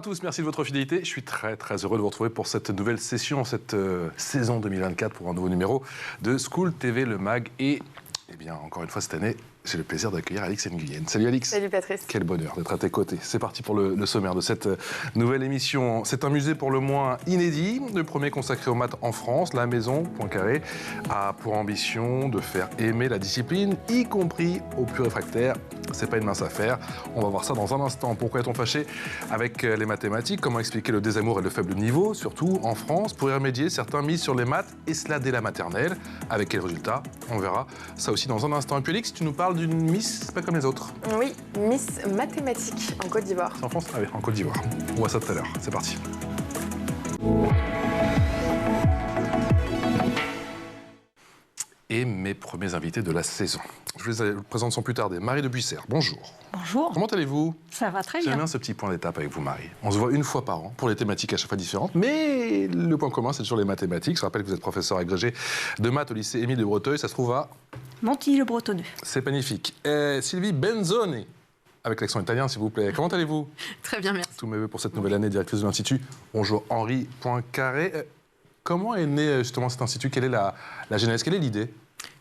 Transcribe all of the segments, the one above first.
à tous, merci de votre fidélité. Je suis très heureux de vous retrouver pour cette nouvelle session, cette saison 2024 pour un nouveau numéro de School TV, le mag. Et bien, encore une fois cette année, j'ai le plaisir d'accueillir Alix Nguyen. Salut Alix. Salut Patrice. Quel bonheur d'être à tes côtés. C'est parti pour le sommaire de cette nouvelle émission. C'est un musée pour le moins inédit, le premier consacré aux maths en France. La Maison Poincaré a pour ambition de faire aimer la discipline, y compris aux plus réfractaires. C'est pas une mince affaire. On va voir ça dans un instant. Pourquoi est-on fâché avec les mathématiques? Comment expliquer le désamour et le faible niveau, surtout en France? Pour y remédier, certains misent sur les maths, et cela dès la maternelle. Avec quel résultat? On verra ça aussi dans un instant. Et puis Alix, tu nous parles d'une Miss pas comme les autres. Oui, Miss Mathématiques en Côte d'Ivoire. C'est en France? Ah oui, en Côte d'Ivoire. On voit ça tout à l'heure. C'est parti. Et mes premiers invités de la saison. Je vous présente sans plus tarder. Marie de Buissert, bonjour. Bonjour. Comment allez-vous? Ça va très bien. J'aime bien ce petit point d'étape avec vous, Marie. On se voit une fois par an pour les thématiques à chaque fois différentes, mais le point commun, c'est toujours les mathématiques. Je rappelle que vous êtes professeur agrégé de maths au lycée Émile de Breteuil. Ça se trouve à Montigny-le-Bretonneux. C'est magnifique. Sylvie Benzoni, avec l'accent italien, s'il vous plaît. Comment allez-vous? Très bien, merci. Tous mes vœux pour cette nouvelle année, directrice de l'Institut. Bonjour, Henri Poincaré. Comment est né justement cet institut? Quelle est la genèse? Quelle est l'idée?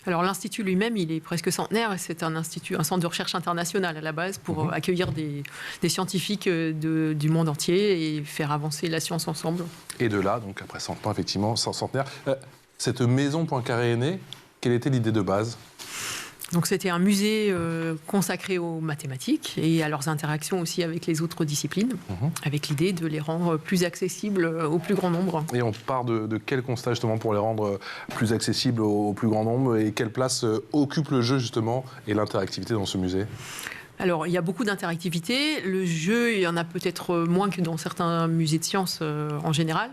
Alors l'Institut lui-même, il est presque centenaire et c'est un institut, un centre de recherche international à la base pour accueillir des scientifiques du monde entier et faire avancer la science ensemble. Et de là, donc après 100 ans, effectivement, centenaire, cette maison Poincaré est née. Quelle était l'idée de base? Donc c'était un musée consacré aux mathématiques et à leurs interactions aussi avec les autres disciplines, avec l'idée de les rendre plus accessibles au plus grand nombre. Et on part de quel constat justement pour les rendre plus accessibles au plus grand nombre, et quelle place occupe le jeu justement et l'interactivité dans ce musée? Alors, il y a beaucoup d'interactivité. Le jeu, il y en a peut-être moins que dans certains musées de sciences en général.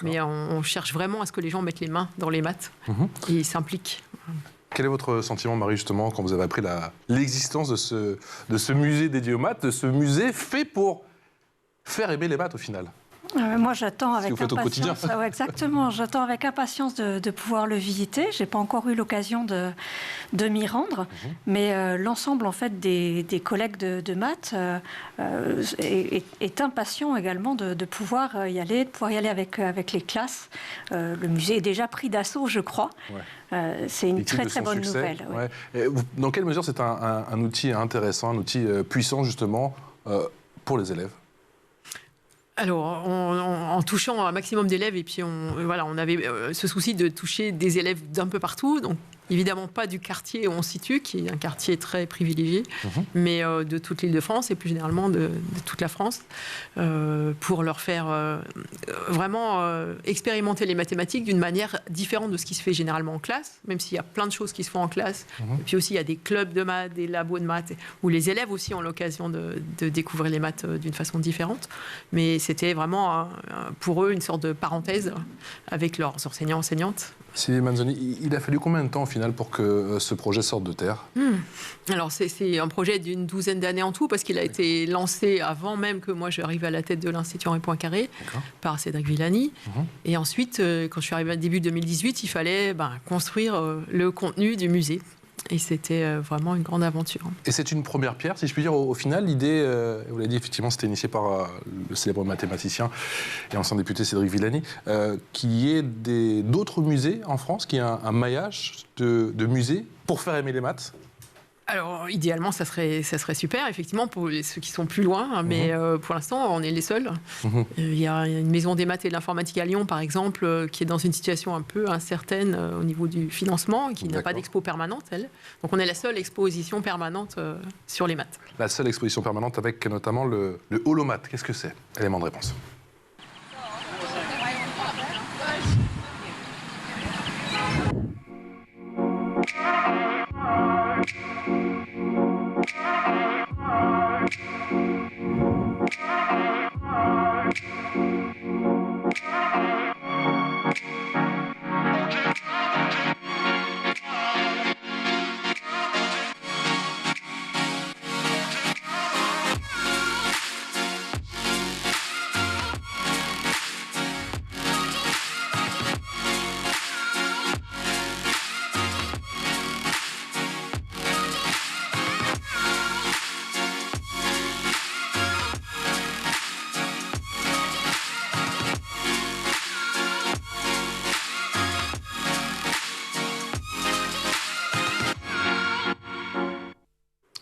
Mais on cherche vraiment à ce que les gens mettent les mains dans les maths et s'impliquent. Quel est votre sentiment, Marie, justement, quand vous avez appris l'existence de ce musée dédié aux maths, de ce musée fait pour faire aimer les maths au final? Moi, j'attends avec impatience. Au quotidien. Ouais, exactement. J'attends avec impatience de pouvoir le visiter. J'ai pas encore eu l'occasion de m'y rendre, mais l'ensemble en fait des collègues de maths est impatient également de pouvoir y aller, avec les classes. Le musée est déjà pris d'assaut, je crois. Ouais. C'est une très bonne nouvelle. Ouais. Ouais. Dans quelle mesure c'est un outil intéressant, un outil puissant justement pour les élèves? Alors, en touchant un maximum d'élèves, et puis on avait ce souci de toucher des élèves d'un peu partout, donc évidemment pas du quartier où on se situe, qui est un quartier très privilégié, mais de toute l'Île-de-France et plus généralement de toute la France, pour leur faire vraiment expérimenter les mathématiques d'une manière différente de ce qui se fait généralement en classe, même s'il y a plein de choses qui se font en classe. Et puis aussi, il y a des clubs de maths, des labos de maths, où les élèves aussi ont l'occasion de découvrir les maths d'une façon différente. Mais c'était vraiment pour eux une sorte de parenthèse avec leurs enseignants-enseignantes. Sylvie Manzoni, il a fallu combien de temps au final pour que ce projet sorte de terre? Alors c'est un projet d'une douzaine d'années en tout, parce qu'il a été lancé avant même que moi j'arrive à la tête de l'Institut Henri Poincaré par Cédric Villani. Et ensuite, quand je suis arrivée début 2018, il fallait construire le contenu du musée. Et c'était vraiment une grande aventure. Et c'est une première pierre, si je puis dire, au final. L'idée, vous l'avez dit, effectivement, c'était initié par le célèbre mathématicien et ancien député Cédric Villani, qu'il y ait d'autres musées en France, qu'il y ait un maillage de musées pour faire aimer les maths. Alors, idéalement, ça serait super, effectivement, pour ceux qui sont plus loin, mais pour l'instant, on est les seuls. Il y a une maison des maths et de l'informatique à Lyon, par exemple, qui est dans une situation un peu incertaine au niveau du financement, qui n'a pas d'expo permanente, elle. Donc, on est la seule exposition permanente sur les maths. La seule exposition permanente avec notamment le holomath. Qu'est-ce que c'est? Élément de réponse.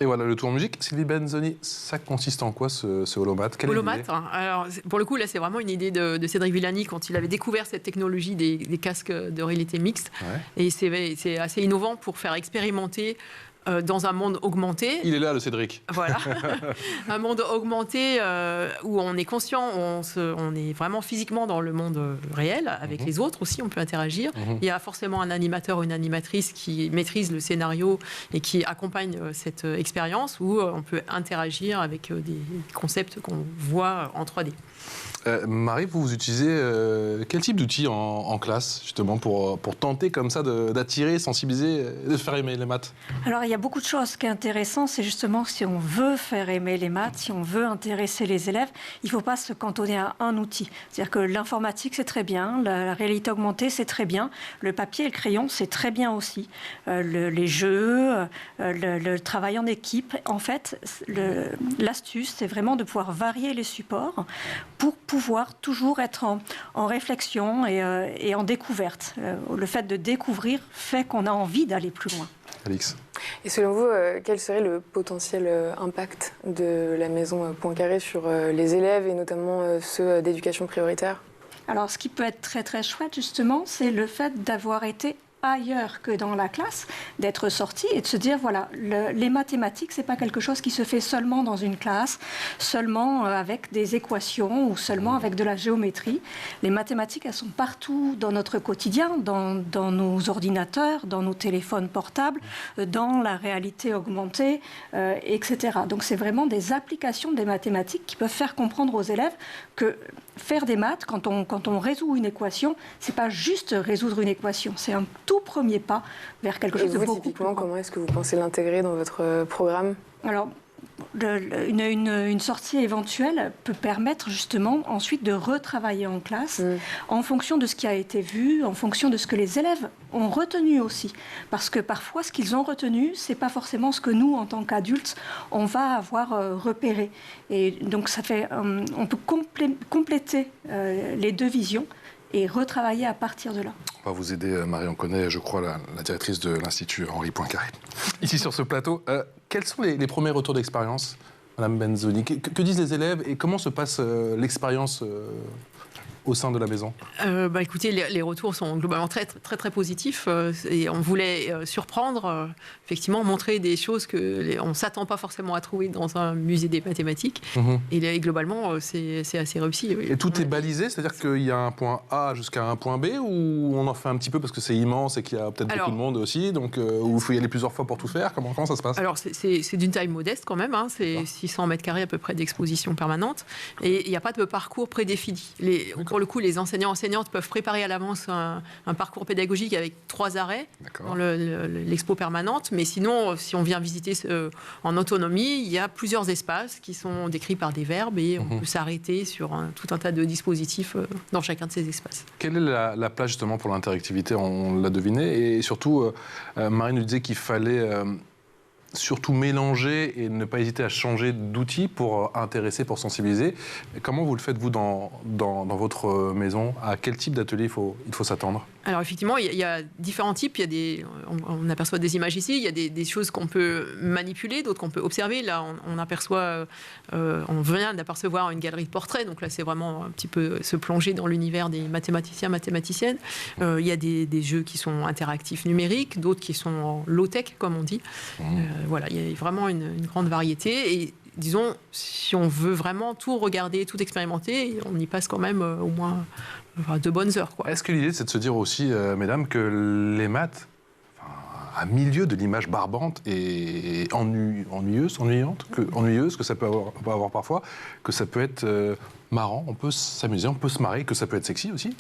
Et voilà, le tour en musique. Sylvie Benzoni, ça consiste en quoi ce holomat? Holomat, alors pour le coup, là, c'est vraiment une idée de Cédric Villani quand il avait découvert cette technologie des casques de réalité mixte. Ouais. Et c'est assez innovant pour faire expérimenter dans un monde augmenté. Il est là, le Cédric. Voilà. Un monde augmenté où on est conscient, on est vraiment physiquement dans le monde réel, avec les autres aussi, on peut interagir. Il y a forcément un animateur ou une animatrice qui maîtrise le scénario et qui accompagne cette expérience où on peut interagir avec des concepts qu'on voit en 3D. Marie, vous utilisez quel type d'outils en classe, justement, pour tenter comme ça d'attirer, sensibiliser, de faire aimer les maths? Alors, il y a beaucoup de choses. Ce qui est intéressant, c'est justement si on veut faire aimer les maths, si on veut intéresser les élèves, il ne faut pas se cantonner à un outil. C'est-à-dire que l'informatique, c'est très bien, la réalité augmentée, c'est très bien, le papier et le crayon, c'est très bien aussi. Les jeux, le travail en équipe. En fait, l'astuce, c'est vraiment de pouvoir varier les supports pour pouvoir toujours être en réflexion et en découverte. Le fait de découvrir fait qu'on a envie d'aller plus loin. Alix. Et selon vous, quel serait le potentiel impact de la maison Poincaré sur les élèves et notamment ceux d'éducation prioritaire? Alors, ce qui peut être très très chouette justement, c'est le fait d'avoir été ailleurs que dans la classe, d'être sorti et de se dire, voilà, les mathématiques, c'est pas quelque chose qui se fait seulement dans une classe, seulement avec des équations ou seulement avec de la géométrie. Les mathématiques, elles sont partout dans notre quotidien, dans nos ordinateurs, dans nos téléphones portables, dans la réalité augmentée, etc. Donc, c'est vraiment des applications des mathématiques qui peuvent faire comprendre aux élèves que faire des maths, quand on résout une équation, c'est pas juste résoudre une équation, c'est un tout premier pas vers quelque chose de beaucoup plus grand. Comment est-ce que vous pensez l'intégrer dans votre programme? Alors, une sortie éventuelle peut permettre justement ensuite de retravailler en classe en fonction de ce qui a été vu, en fonction de ce que les élèves ont retenu aussi. Parce que parfois, ce qu'ils ont retenu, c'est pas forcément ce que nous, en tant qu'adultes, on va avoir repéré. Et donc, ça fait, on peut compléter les deux visions et retravailler à partir de là. On va vous aider, Marie. On connaît, je crois, la directrice de l'Institut Henri Poincaré. Ici, sur ce plateau, quels sont les premiers retours d'expérience, Madame Benzoni? Que disent les élèves et comment se passe l'expérience au sein de la maison? Écoutez, les retours sont globalement très, très, très positifs. Et on voulait surprendre, effectivement, montrer des choses qu'on ne s'attend pas forcément à trouver dans un musée des mathématiques. Et globalement, c'est assez réussi. Oui. Et tout est balisé? C'est-à-dire qu'il y a un point A jusqu'à un point B, ou on en fait un petit peu parce que c'est immense et qu'il y a peut-être beaucoup de monde aussi, donc où il faut y aller plusieurs fois pour tout faire? Comment ça se passe? Alors, c'est d'une taille modeste quand même. C'est 600 mètres carrés à peu près d'exposition permanente. Et il n'y a pas de parcours prédéfini. Pour le coup, les enseignants-enseignantes peuvent préparer à l'avance un parcours pédagogique avec 3 arrêts dans l'expo permanente. Mais sinon, si on vient visiter en autonomie, il y a plusieurs espaces qui sont décrits par des verbes et on peut s'arrêter sur tout un tas de dispositifs dans chacun de ces espaces. Quelle est la place justement pour l'interactivité? On l'a deviné. Et surtout, Marie nous disait qu'il fallait surtout mélanger et ne pas hésiter à changer d'outils pour intéresser, pour sensibiliser. Comment vous le faites, vous, dans votre maison? À quel type d'atelier il faut s'attendre? Alors, effectivement, il y a différents types. On aperçoit des images ici. Il y a des choses qu'on peut manipuler, d'autres qu'on peut observer. Là, on vient d'apercevoir une galerie de portraits. Donc là, c'est vraiment un petit peu se plonger dans l'univers des mathématiciens, mathématiciennes. Il y a des jeux qui sont interactifs numériques, d'autres qui sont en low-tech, comme on dit. Voilà, il y a vraiment une grande variété. Et disons, si on veut vraiment tout regarder, tout expérimenter, on y passe quand même au moins 2 bonnes heures. Est-ce que l'idée, c'est de se dire aussi, mesdames, que les maths, à milieu de l'image barbante et ennuyeuse que ça peut avoir parfois, que ça peut être marrant, on peut s'amuser, on peut se marrer, que ça peut être sexy aussi?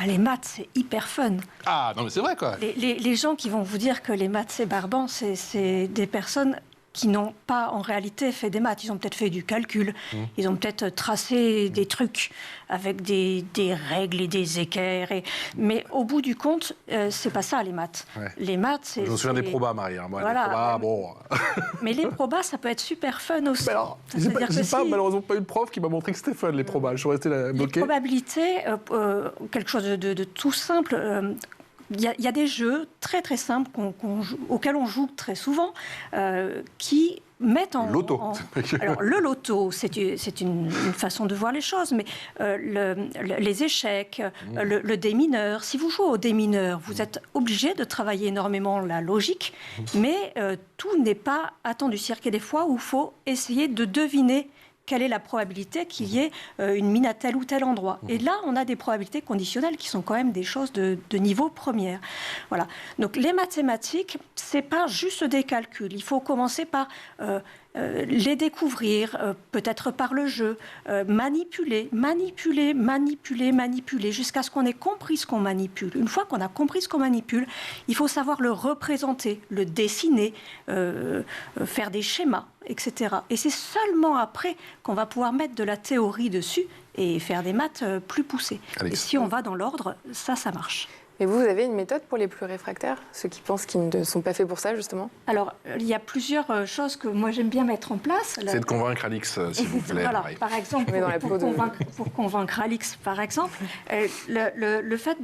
Les maths, c'est hyper fun. Ah, non mais c'est vrai, quoi. Les gens qui vont vous dire que les maths, c'est barbant, c'est des personnes qui n'ont pas en réalité fait des maths. Ils ont peut-être fait du calcul, ils ont peut-être tracé des trucs avec des règles et des équerres. Mais au bout du compte, c'est pas ça les maths. Ouais. Les maths, c'est... Je me souviens des probas, Marie. Voilà. Les probas, bon... Mais les probas, ça peut être super fun aussi. Alors, j'ai malheureusement pas eu de prof qui m'a montré que c'était fun, les probas. Je suis resté bloqué. Les probabilités, quelque chose de tout simple... il y a des jeux très très simples auxquels on joue très souvent, qui mettent en... Loto. Alors, le loto, c'est une façon de voir les choses, mais les échecs, le démineur. Si vous jouez au démineur, vous êtes obligé de travailler énormément la logique, mais tout n'est pas attendu. C'est-à-dire qu'il y a des fois où il faut essayer de deviner quelle est la probabilité qu'il y ait une mine à tel ou tel endroit. Et là, on a des probabilités conditionnelles qui sont quand même des choses de niveau première. Voilà. Donc les mathématiques, ce n'est pas juste des calculs. Il faut commencer par les découvrir, peut-être par le jeu, manipuler, jusqu'à ce qu'on ait compris ce qu'on manipule. Une fois qu'on a compris ce qu'on manipule, il faut savoir le représenter, le dessiner, faire des schémas, etc. Et c'est seulement après qu'on va pouvoir mettre de la théorie dessus et faire des maths plus poussées. Et si on va dans l'ordre, ça marche. Et vous avez une méthode pour les plus réfractaires, ceux qui pensent qu'ils ne sont pas faits pour ça, justement? Alors, il y a plusieurs choses que moi j'aime bien mettre en place. C'est de convaincre Alix, s'il vous plaît. Voilà, par exemple, pour convaincre Alix, par exemple, le fait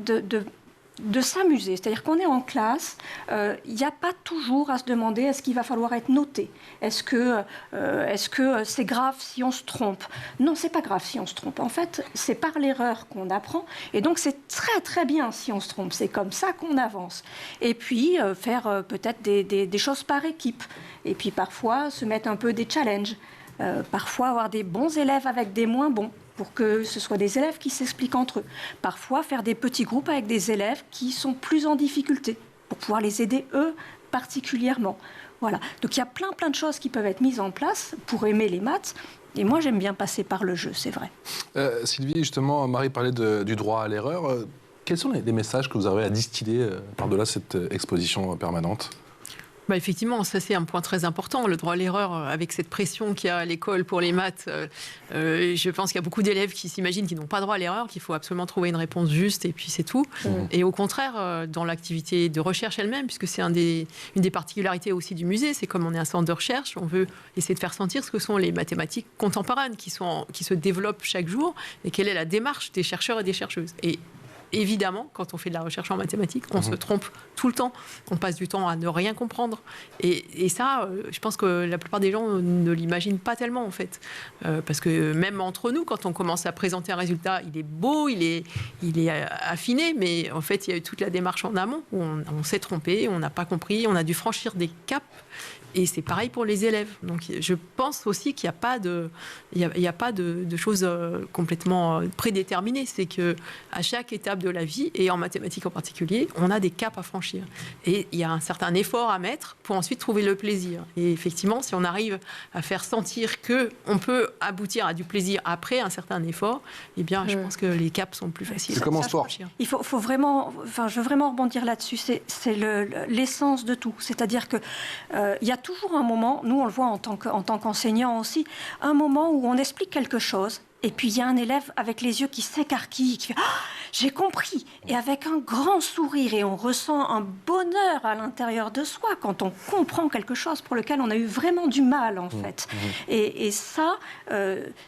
de s'amuser. C'est-à-dire qu'on est en classe, il n'y a pas toujours à se demander est-ce qu'il va falloir être noté. Est-ce que c'est grave si on se trompe? Non, c'est pas grave si on se trompe. En fait, c'est par l'erreur qu'on apprend. Et donc, c'est très, très bien si on se trompe. C'est comme ça qu'on avance. Et puis, faire peut-être des choses par équipe. Et puis, parfois, se mettre un peu des challenges. Parfois, avoir des bons élèves avec des moins bons, pour que ce soit des élèves qui s'expliquent entre eux. Parfois, faire des petits groupes avec des élèves qui sont plus en difficulté, pour pouvoir les aider, eux, particulièrement. Voilà. Donc, il y a plein de choses qui peuvent être mises en place pour aimer les maths. Et moi, j'aime bien passer par le jeu, c'est vrai. Sylvie, justement, Marie parlait du droit à l'erreur. Quels sont les messages que vous avez à distiller par-delà cette exposition permanente ? Effectivement, ça c'est un point très important, le droit à l'erreur, avec cette pression qu'il y a à l'école pour les maths. Je pense qu'il y a beaucoup d'élèves qui s'imaginent qu'ils n'ont pas droit à l'erreur, qu'il faut absolument trouver une réponse juste et puis c'est tout. Et au contraire, dans l'activité de recherche elle-même, puisque c'est une des particularités aussi du musée, c'est comme on est un centre de recherche, on veut essayer de faire sentir ce que sont les mathématiques contemporaines qui se développent chaque jour et quelle est la démarche des chercheurs et des chercheuses. Et évidemment, quand on fait de la recherche en mathématiques, on se trompe tout le temps. On passe du temps à ne rien comprendre. Et ça, je pense que la plupart des gens ne l'imaginent pas tellement, en fait. Parce que même entre nous, quand on commence à présenter un résultat, il est beau, il est affiné, mais en fait, il y a eu toute la démarche en amont où on s'est trompé, on n'a pas compris, on a dû franchir des caps. Et c'est pareil pour les élèves. Donc, je pense aussi qu'il n'y a pas de choses complètement prédéterminées. C'est qu'à chaque étape de la vie, et en mathématiques en particulier, on a des caps à franchir. Et il y a un certain effort à mettre pour ensuite trouver le plaisir. Et effectivement, si on arrive à faire sentir qu'on peut aboutir à du plaisir après un certain effort, eh bien, je pense que les caps sont plus faciles. C'est comment sport. Il faut vraiment... Enfin, je veux vraiment rebondir là-dessus. C'est l'essence de tout. C'est-à-dire qu'il y a toujours un moment, nous on le voit en tant qu'enseignant aussi, un moment où on explique quelque chose et puis il y a un élève avec les yeux qui s'écarquillent, qui fait « j'ai compris !» et avec un grand sourire, et on ressent un bonheur à l'intérieur de soi quand on comprend quelque chose pour lequel on a eu vraiment du mal en fait. Et ça,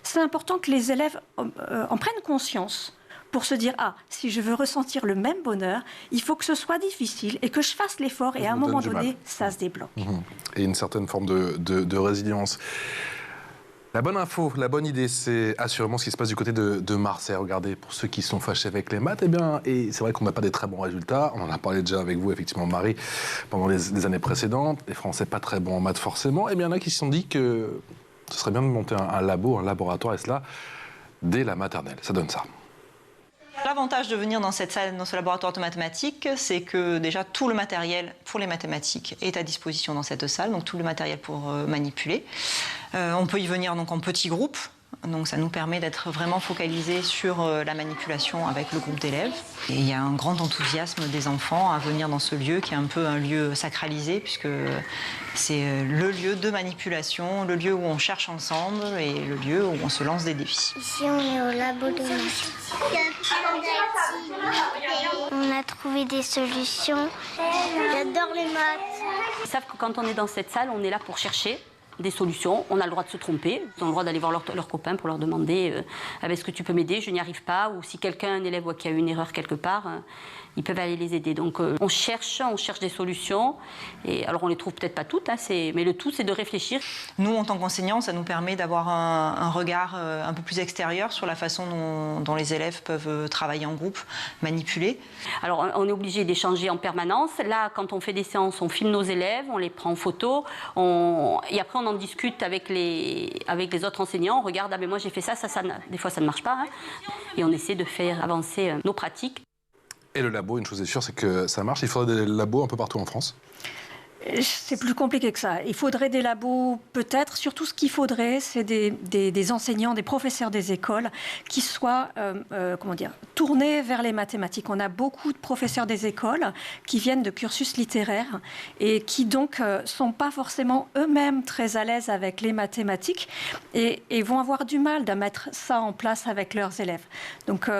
c'est important que les élèves en prennent conscience, pour se dire, si je veux ressentir le même bonheur, il faut que ce soit difficile et que je fasse l'effort, et à un moment donné, ça se débloque. Et une certaine forme de résilience. La bonne info, la bonne idée, c'est assurément ce qui se passe du côté de Marseille. Regardez, pour ceux qui sont fâchés avec les maths, et c'est vrai qu'on n'a pas des très bons résultats. On en a parlé déjà avec vous, effectivement, Marie, pendant les années précédentes. Les Français pas très bons en maths, forcément. Et bien, il y en a qui se sont dit que ce serait bien de monter un laboratoire, et cela dès la maternelle. Ça donne ça. L'avantage de venir dans cette salle, dans ce laboratoire de mathématiques, c'est que déjà tout le matériel pour les mathématiques est à disposition dans cette salle, donc tout le matériel pour manipuler. On peut y venir donc en petits groupes, donc ça nous permet d'être vraiment focalisés sur la manipulation avec le groupe d'élèves. Et il y a un grand enthousiasme des enfants à venir dans ce lieu qui est un peu un lieu sacralisé, puisque c'est le lieu de manipulation, le lieu où on cherche ensemble et le lieu où on se lance des défis. Ici, on est au labo de maths. On a trouvé des solutions. J'adore les maths. Ils savent que quand on est dans cette salle, on est là pour chercher. des solutions. On a le droit de se tromper. Ils ont le droit d'aller voir leurs copains pour leur demander est-ce que tu peux m'aider, je n'y arrive pas. Ou si un élève voit qu'il y a eu une erreur quelque part, ils peuvent aller les aider. Donc on cherche des solutions. Et alors on les trouve peut-être pas toutes, mais le tout c'est de réfléchir. Nous, en tant qu'enseignants, ça nous permet d'avoir un regard un peu plus extérieur sur la façon dont les élèves peuvent travailler en groupe, manipuler. Alors on est obligé d'échanger en permanence. Là, quand on fait des séances, on filme nos élèves, on les prend en photo, et après on en discute avec les autres enseignants. On regarde, mais moi j'ai fait ça, des fois ça ne marche pas. Et on essaie de faire avancer nos pratiques. Et le labo, une chose est sûre, c'est que ça marche. Il faudrait des labos un peu partout en France. C'est plus compliqué que ça. Il faudrait des labos, peut-être. Surtout, ce qu'il faudrait, c'est des enseignants, des professeurs des écoles qui soient, tournés vers les mathématiques. On a beaucoup de professeurs des écoles qui viennent de cursus littéraires et qui donc sont pas forcément eux-mêmes très à l'aise avec les mathématiques et vont avoir du mal de mettre ça en place avec leurs élèves. Donc,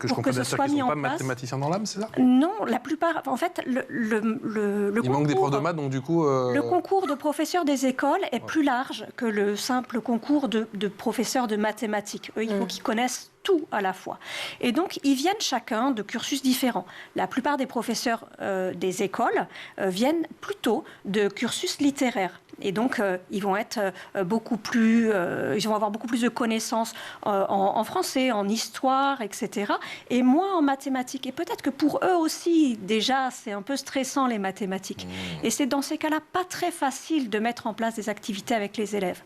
pour que ce soit mis en place, ils ne sont pas mathématiciens dans l'âme, c'est ça? Non, la plupart. En fait, il manque des profs de maths, donc du coup... Le concours de professeurs des écoles est plus large que le simple concours de professeurs de mathématiques. Eux, il faut qu'ils connaissent tout à la fois. Et donc, ils viennent chacun de cursus différents. La plupart des professeurs des écoles viennent plutôt de cursus littéraires. Et donc, ils vont être ils vont avoir beaucoup plus de connaissances en français, en histoire, etc. Et moins en mathématiques. Et peut-être que pour eux aussi, déjà, c'est un peu stressant, les mathématiques. Et c'est dans ces cas-là pas très facile de mettre en place des activités avec les élèves.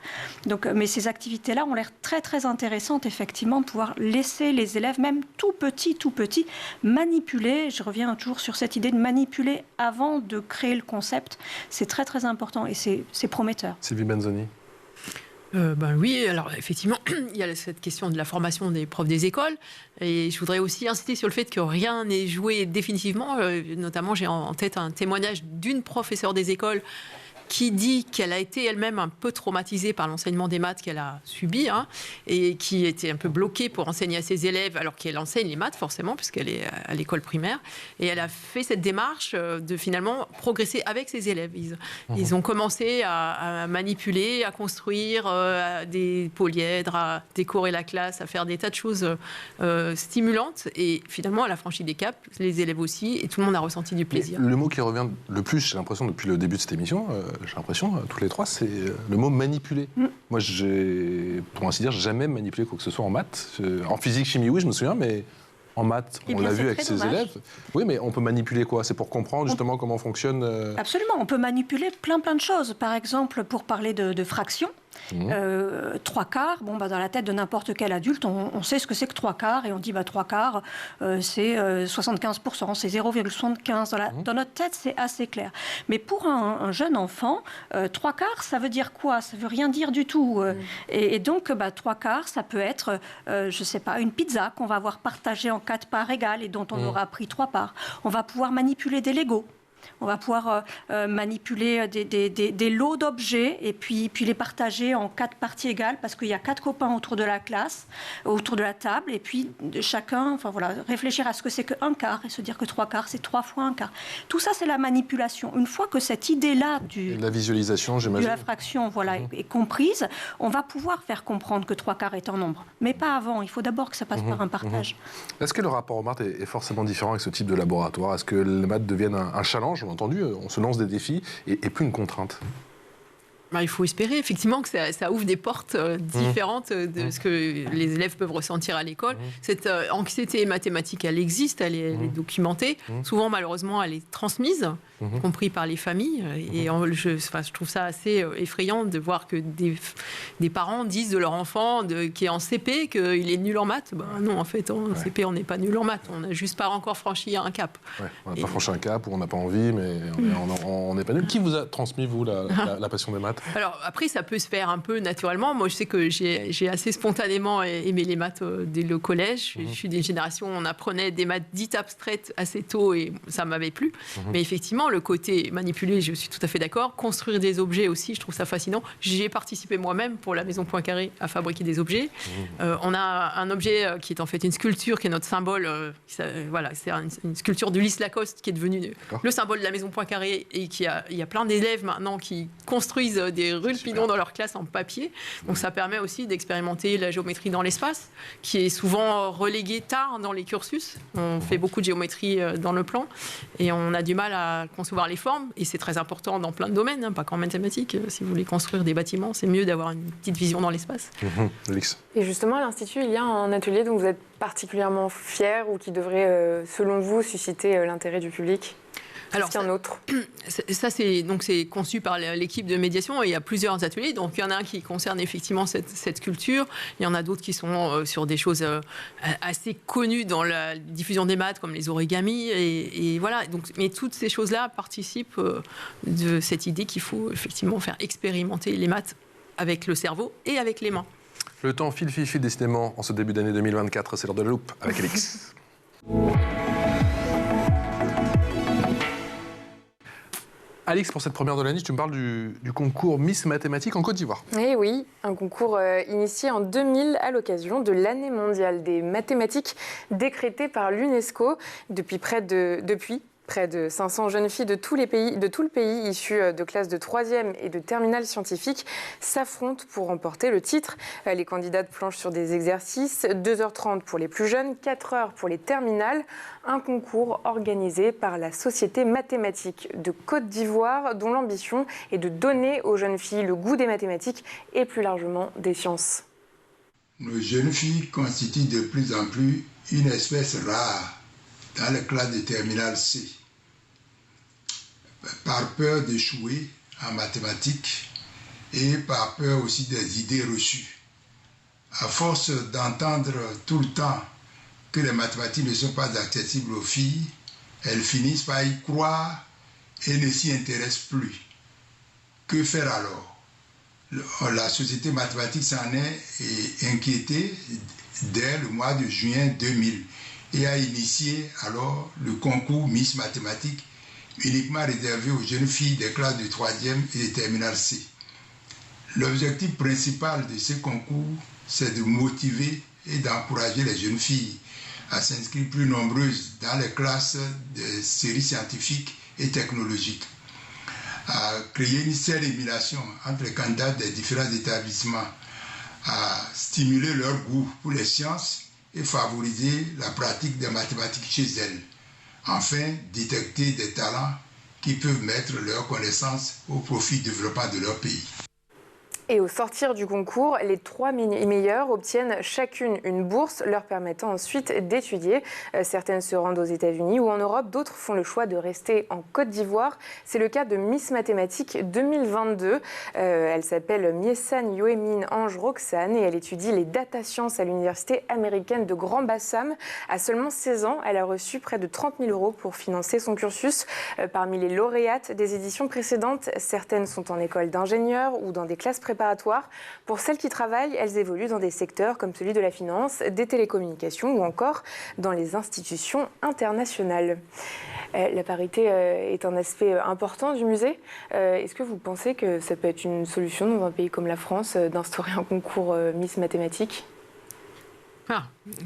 Donc, mais ces activités-là ont l'air très, très intéressantes, effectivement, de pouvoir laisser les élèves, même tout petits, manipuler. Je reviens toujours sur cette idée de manipuler avant de créer le concept. C'est très, très important et c'est prometteur. Sylvie Benzoni. Oui, alors effectivement, il y a cette question de la formation des profs des écoles. Et je voudrais aussi insister sur le fait que rien n'est joué définitivement. Notamment, j'ai en tête un témoignage d'une professeure des écoles qui dit qu'elle a été elle-même un peu traumatisée par l'enseignement des maths qu'elle a subi, et qui était un peu bloquée pour enseigner à ses élèves, alors qu'elle enseigne les maths forcément, puisqu'elle est à l'école primaire. Et elle a fait cette démarche de finalement progresser avec ses élèves. Ils ont commencé à manipuler, à construire des polyèdres, à décorer la classe, à faire des tas de choses stimulantes. Et finalement, elle a franchi des caps, les élèves aussi, et tout le monde a ressenti du plaisir. Le mot qui revient le plus, j'ai l'impression, depuis le début de cette émission, tous les trois, c'est le mot manipuler. Moi, pour ainsi dire, jamais manipulé quoi que ce soit en maths. En physique, chimie, oui, je me souviens, mais en maths, on l'a vu avec ses élèves. Oui, mais on peut manipuler quoi? C'est pour comprendre justement comment fonctionne... Absolument, on peut manipuler plein de choses. Par exemple, pour parler de fractions, 3/4, dans la tête de n'importe quel adulte, on sait ce que c'est que 3/4 et on dit 3/4, c'est 75%, c'est 0,75. Dans notre tête, c'est assez clair. Mais pour un jeune enfant, 3/4, ça veut dire quoi? Ça veut rien dire du tout. Et donc, 3/4, ça peut être, je sais pas, une pizza qu'on va avoir partagée en 4 parts égales et dont on aura pris 3 parts. On va pouvoir manipuler des Legos. On va pouvoir manipuler des lots d'objets et puis les partager en 4 parties égales parce qu'il y a 4 copains autour de la classe, autour de la table, et puis chacun, réfléchir à ce que c'est que 1/4 et se dire que 3/4 c'est 3 fois 1/4. Tout ça, c'est la manipulation. Une fois que cette idée-là la visualisation, j'imagine, de la fraction est comprise, on va pouvoir faire comprendre que 3/4 est un nombre. Mais pas avant. Il faut d'abord que ça passe par un partage. Est-ce que le rapport aux maths est forcément différent avec ce type de laboratoire? Est-ce que les maths deviennent un challenge? On a entendu, on se lance des défis et plus une contrainte. Il faut espérer effectivement que ça ouvre des portes différentes de ce que les élèves peuvent ressentir à l'école. Cette anxiété mathématique, elle existe, elle est documentée. Souvent, malheureusement, elle est transmise, y compris par les familles. Et je trouve ça assez effrayant de voir que des parents disent de leur enfant qui est en CP qu'il est nul en maths. Non, en fait, en CP, on n'est pas nul en maths. On n'a juste pas encore franchi un cap. On n'a pas franchi un cap ou on n'a pas envie, mais on n'est pas nul. Qui vous a transmis, vous, la passion des maths? Alors après, ça peut se faire un peu naturellement. Moi, je sais que j'ai assez spontanément aimé les maths dès le collège. Je suis d'une génération où on apprenait des maths dites abstraites assez tôt et ça m'avait plu. Mais effectivement, le côté manipulé, je suis tout à fait d'accord. Construire des objets aussi, je trouve ça fascinant. J'ai participé moi-même pour la Maison Poincaré à fabriquer des objets. On a un objet qui est en fait une sculpture qui est notre symbole. C'est une sculpture d'Ulysse Lacoste qui est devenue le symbole de la Maison Poincaré et il y a plein d'élèves maintenant qui construisent des rulpinons dans leur classe en papier. Donc ça permet aussi d'expérimenter la géométrie dans l'espace, qui est souvent reléguée tard dans les cursus. On fait beaucoup de géométrie dans le plan et on a du mal à concevoir les formes. Et c'est très important dans plein de domaines, hein, pas qu'en mathématiques. Si vous voulez construire des bâtiments, c'est mieux d'avoir une petite vision dans l'espace. Et justement, à l'Institut, il y a un atelier dont vous êtes particulièrement fier ou qui devrait, selon vous, susciter l'intérêt du public? Alors, qu'un autre. Ça, c'est conçu par l'équipe de médiation et il y a plusieurs ateliers. Donc, il y en a un qui concerne effectivement cette culture. Il y en a d'autres qui sont sur des choses assez connues dans la diffusion des maths, comme les origamis. Et voilà. Donc, mais toutes ces choses-là participent de cette idée qu'il faut effectivement faire expérimenter les maths avec le cerveau et avec les mains. Le temps file, décidément, en ce début d'année 2024. C'est l'heure de la loupe avec Alix. Alix, pour cette première de l'année, tu me parles du concours Miss Mathématiques en Côte d'Ivoire. Eh oui, un concours initié en 2000 à l'occasion de l'année mondiale des mathématiques décrétée par l'UNESCO. Depuis près de 500 jeunes filles de tout le pays issues de classes de 3e et de terminale scientifique s'affrontent pour remporter le titre. Les candidates planchent sur des exercices, 2h30 pour les plus jeunes, 4h pour les terminales. Un concours organisé par la Société mathématique de Côte d'Ivoire, dont l'ambition est de donner aux jeunes filles le goût des mathématiques et plus largement des sciences. Nos jeunes filles constituent de plus en plus une espèce rare dans les classes de terminale C. Par peur d'échouer en mathématiques et par peur aussi des idées reçues. À force d'entendre tout le temps que les mathématiques ne sont pas accessibles aux filles, elles finissent par y croire et ne s'y intéressent plus. Que faire alors? La Société mathématique s'en est inquiétée dès le mois de juin 2000 et a initié alors le concours Miss Mathématiques uniquement réservé aux jeunes filles des classes de 3e et de terminale C. L'objectif principal de ce concours, c'est de motiver et d'encourager les jeunes filles à s'inscrire plus nombreuses dans les classes de séries scientifiques et technologiques, à créer une saine émulation entre les candidats des différents établissements, à stimuler leur goût pour les sciences et favoriser la pratique des mathématiques chez elles. Enfin, détecter des talents qui peuvent mettre leurs connaissances au profit du développement de leur pays. Et au sortir du concours, les 3 meilleures obtiennent chacune une bourse leur permettant ensuite d'étudier. Certaines se rendent aux États-Unis ou en Europe, d'autres font le choix de rester en Côte d'Ivoire. C'est le cas de Miss Mathématiques 2022. Elle s'appelle Miesan Yoemine Ange Roxane et elle étudie les data sciences à l'université américaine de Grand Bassam. À seulement 16 ans, elle a reçu près de 30 000 € pour financer son cursus. Parmi les lauréates des éditions précédentes, certaines sont en école d'ingénieur ou dans des classes préparatoires. Pour celles qui travaillent, elles évoluent dans des secteurs comme celui de la finance, des télécommunications ou encore dans les institutions internationales. La parité est un aspect important du musée. Est-ce que vous pensez que ça peut être une solution dans un pays comme la France d'instaurer un concours Miss Mathématiques ?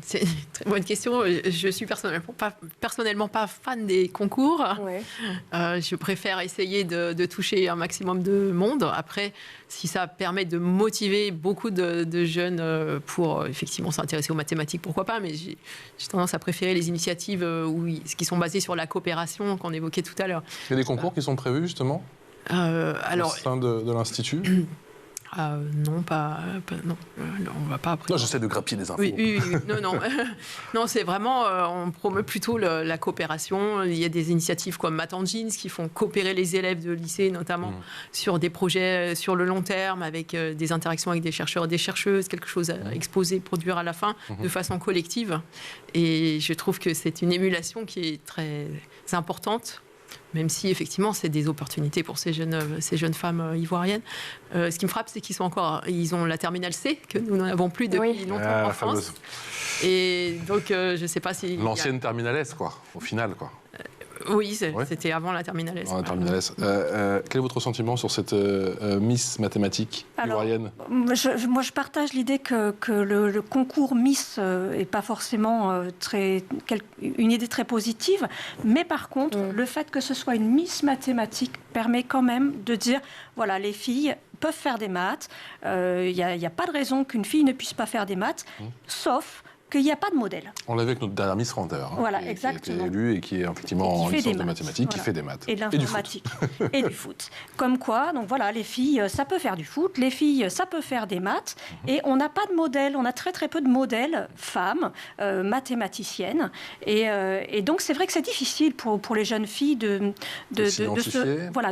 C'est une très bonne question. Je suis personnellement pas fan des concours. Ouais. Je préfère essayer de toucher un maximum de monde. Après, si ça permet de motiver beaucoup de jeunes pour effectivement s'intéresser aux mathématiques, pourquoi pas. Mais j'ai tendance à préférer les initiatives qui sont basées sur la coopération qu'on évoquait tout à l'heure. Il y a des concours qui sont prévus justement au sein de l'Institut non, non, on va pas après. Non, j'essaie de grappiller des infos. Oui, non. Non, c'est vraiment, on promeut plutôt la coopération. Il y a des initiatives comme Math Engines qui font coopérer les élèves de lycée, notamment sur des projets sur le long terme, avec des interactions avec des chercheurs et des chercheuses, quelque chose à exposer, produire à la fin, de façon collective. Et je trouve que c'est une émulation qui est très importante. Même si, effectivement, c'est des opportunités pour ces jeunes femmes ivoiriennes. Ce qui me frappe, c'est ils ont la terminale C, que nous n'en avons plus depuis longtemps en France. Et donc, je ne sais pas si... L'ancienne terminale S, quoi, au final, quoi. Oui, c'était avant la terminale S. Quel est votre sentiment sur cette Miss mathématiques ivoirienne ? Moi, je partage l'idée que le concours Miss n'est pas forcément une idée très positive, mais par contre, le fait que ce soit une Miss mathématiques permet quand même de dire, voilà, les filles peuvent faire des maths, il n'y a pas de raison qu'une fille ne puisse pas faire des maths, sauf qu'il n'y a pas de modèle. On l'a vu avec notre dernière Miss France, d'ailleurs. Voilà, exactement. Qui a été élue et qui est effectivement en licence de mathématiques, qui fait des maths. Et de l'informatique. Et du foot. Comme quoi, donc voilà, les filles, ça peut faire du foot, les filles, ça peut faire des maths. Et on n'a pas de modèle, on a très très peu de modèles femmes, mathématiciennes. Et donc c'est vrai que c'est difficile pour les jeunes filles de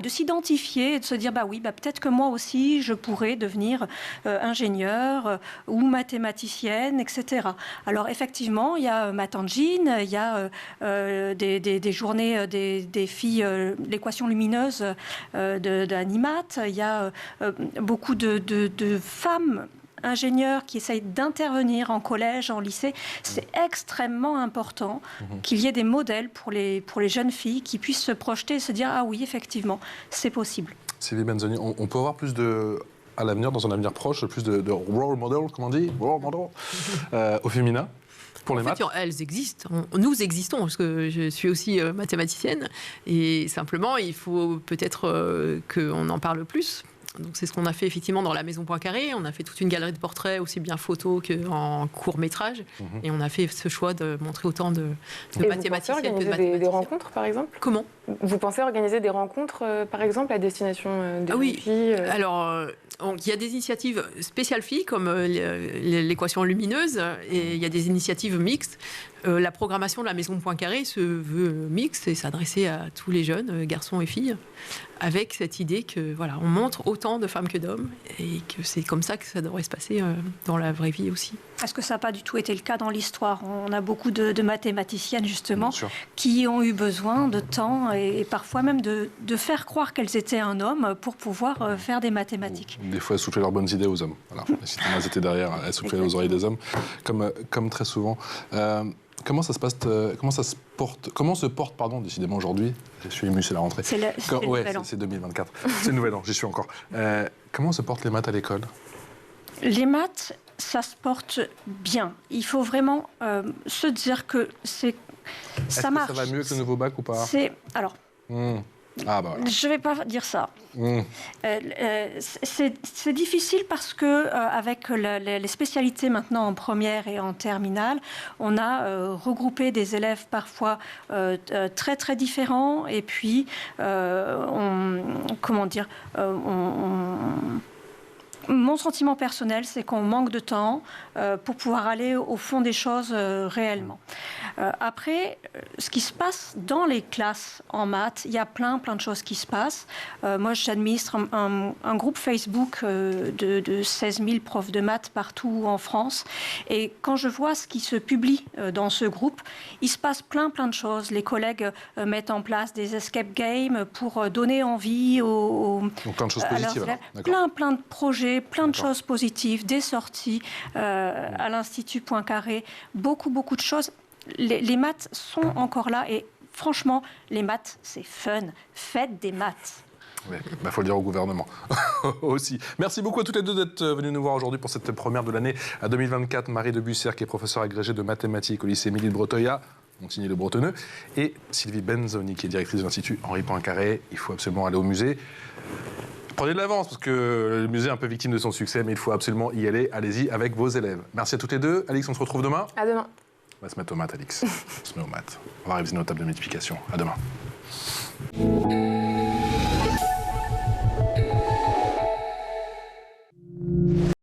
s'identifier et de se dire, peut-être que moi aussi, je pourrais devenir ingénieure ou mathématicienne, etc. Alors effectivement, il y a Matanjine, il y a des journées des filles, l'équation lumineuse d'Animat, il y a beaucoup de femmes ingénieurs qui essayent d'intervenir en collège, en lycée. C'est extrêmement important qu'il y ait des modèles pour les jeunes filles qui puissent se projeter et se dire, ah oui, effectivement, c'est possible. Sylvie Benzoni, on peut avoir plus à l'avenir, dans un avenir proche, plus de role model, comment on dit, role model, au féminin, pour les maths. Elles existent. Nous existons, parce que je suis aussi mathématicienne. Et simplement, il faut peut-être qu'on en parle plus. Donc c'est ce qu'on a fait effectivement dans la Maison Poincaré. On a fait toute une galerie de portraits, aussi bien photos qu'en court-métrage. Et on a fait ce choix de montrer autant de mathématiciennes que de mathématiciens. Des rencontres, par exemple ? Comment ? Vous pensez organiser des rencontres, par exemple, à destination des filles Alors, il y a des initiatives spéciales filles, comme l'équation lumineuse, et il y a des initiatives mixtes. La programmation de la Maison Poincaré se veut mixte et s'adresser à tous les jeunes, garçons et filles, avec cette idée que on montre autant de femmes que d'hommes et que c'est comme ça que ça devrait se passer dans la vraie vie aussi. Est-ce que ça n'a pas du tout été le cas dans l'histoire ? On a beaucoup de mathématiciennes, justement, qui ont eu besoin de temps et parfois même de faire croire qu'elles étaient un homme pour pouvoir faire des mathématiques. Des fois, elles soufflaient leurs bonnes idées aux hommes. Voilà. Si elles étaient derrière, elles soufflaient aux oreilles des hommes, comme très souvent. Comment ça se passe Comment se porte, décidément aujourd'hui. Je suis ému, c'est la rentrée. C'est 2024. C'est le nouvel an, j'y suis encore. Comment se portent les maths à l'école ? Les maths, ça se porte bien. Il faut vraiment se dire que ça marche. Ça va mieux que le nouveau bac ou pas ? Je ne vais pas dire ça. C'est difficile parce que avec les spécialités maintenant en première et en terminale, on a regroupé des élèves parfois très très différents et puis mon sentiment personnel, c'est qu'on manque de temps pour pouvoir aller au fond des choses réellement. Après, ce qui se passe dans les classes en maths, il y a plein de choses qui se passent. Moi, j'administre un groupe Facebook de 16 000 profs de maths partout en France. Et quand je vois ce qui se publie dans ce groupe, il se passe plein de choses. Les collègues mettent en place des escape games pour donner envie Donc plein de choses positives. Plein de projets, plein de choses positives, des sorties à l'Institut Poincaré, beaucoup de choses. Les maths sont encore là et franchement, les maths, c'est fun. Faites des maths. Oui, faut le dire au gouvernement aussi. Merci beaucoup à toutes les deux d'être venues nous voir aujourd'hui pour cette première de l'année 2024. Marie de Bussert, qui est professeure agrégée de mathématiques au lycée Émilie de Breteuil, Montigny-le-Bretonneux, et Sylvie Benzoni, qui est directrice de l'Institut Henri Poincaré. Il faut absolument aller au musée. Prenez de l'avance, parce que le musée est un peu victime de son succès, mais il faut absolument y aller. Allez-y avec vos élèves. Merci à toutes les deux. Alix, on se retrouve demain ? À demain. On va se mettre aux maths, Alix. On se met aux maths. On va réviser nos tables de multiplication. À demain.